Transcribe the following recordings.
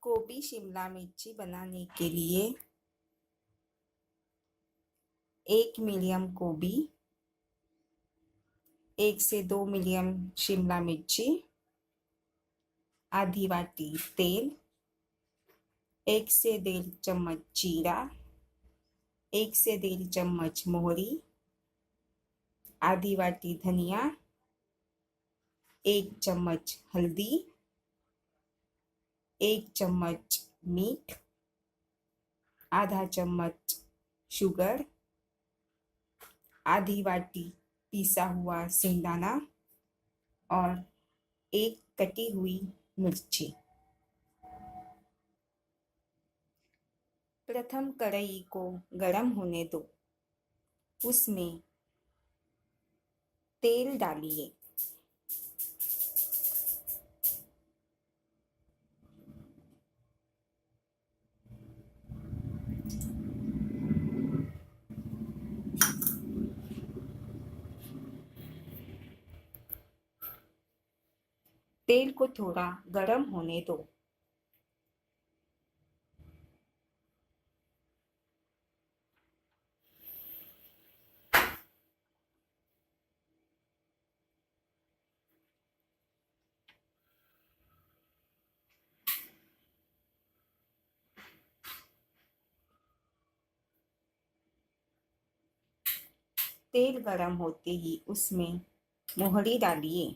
गोबी शिमला मिर्ची बनाने के लिए 1 मीडियम गोभी, 1 से 2 मीडियम शिमला मिर्ची, आधी वाटी तेल, 1 से 1.5 चम्मच जीरा, 1 से 1.5 चम्मच मोहरी, आधी वाटी धनिया, 1 चम्मच हल्दी, 1 चम्मच मीठ, आधा चम्मच शुगर, आधी वाटी पिसा हुआ सिंगदाना और 1 कटी हुई मिर्ची। प्रथम कढ़ाई को गरम होने दो, उसमें तेल डालिए। तेल को थोड़ा गरम होने दो। तेल गरम होते ही उसमें मोहरी डालिए।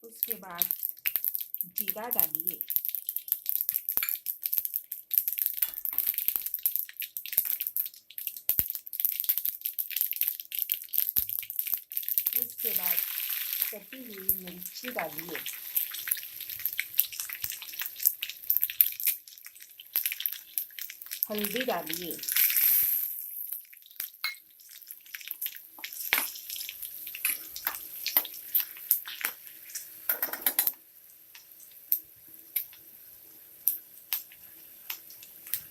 उसके बाद जीरा डालिए। उसके बाद कटी हुई मिर्ची डालिए। हल्दी डालिए।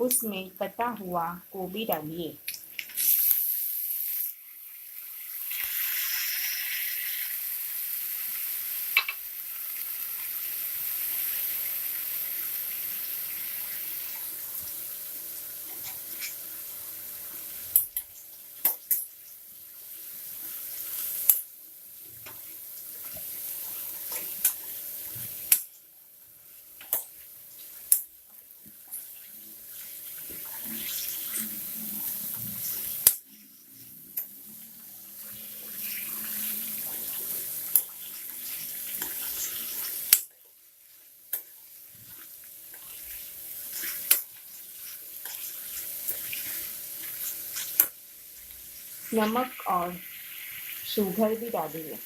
उसमें कटा हुआ गोभी डालिए। नमक और शुगर भी डालिए।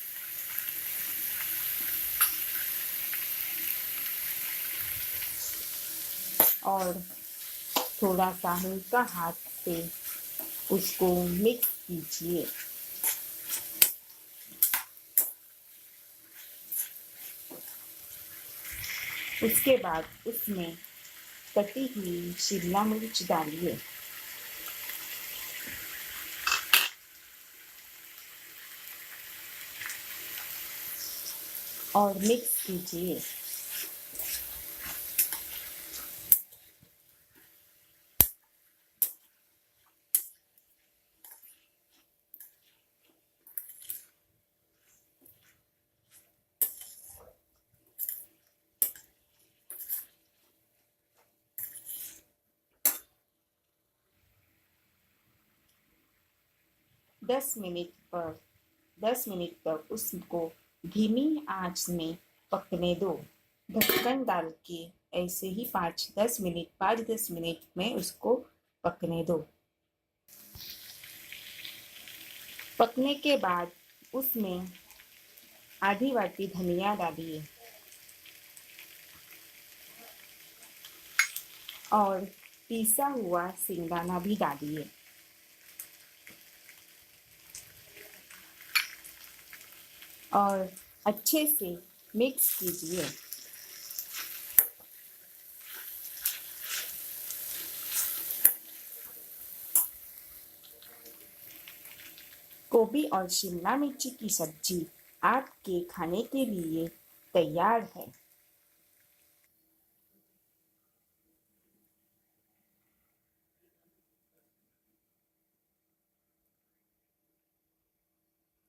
और थोड़ा सा हल्का हाथ से उसको मिक्स कीजिए। उसके बाद उसमें कटी हुई शिमला मिर्च डालिए। और मिक्स कीजिए। दस मिनट तक उसको धीमी आंच में पकने दो। ढक्कन डाल के ऐसे ही 5-10 मिनट में उसको पकने दो। पकने के बाद उसमें आधी वाटी धनिया डालिए और पिसा हुआ सिंगदाना भी डालिए। और अच्छे से मिक्स कीजिए। गोभी और शिमला मिर्ची की सब्जी आपके खाने के लिए तैयार है।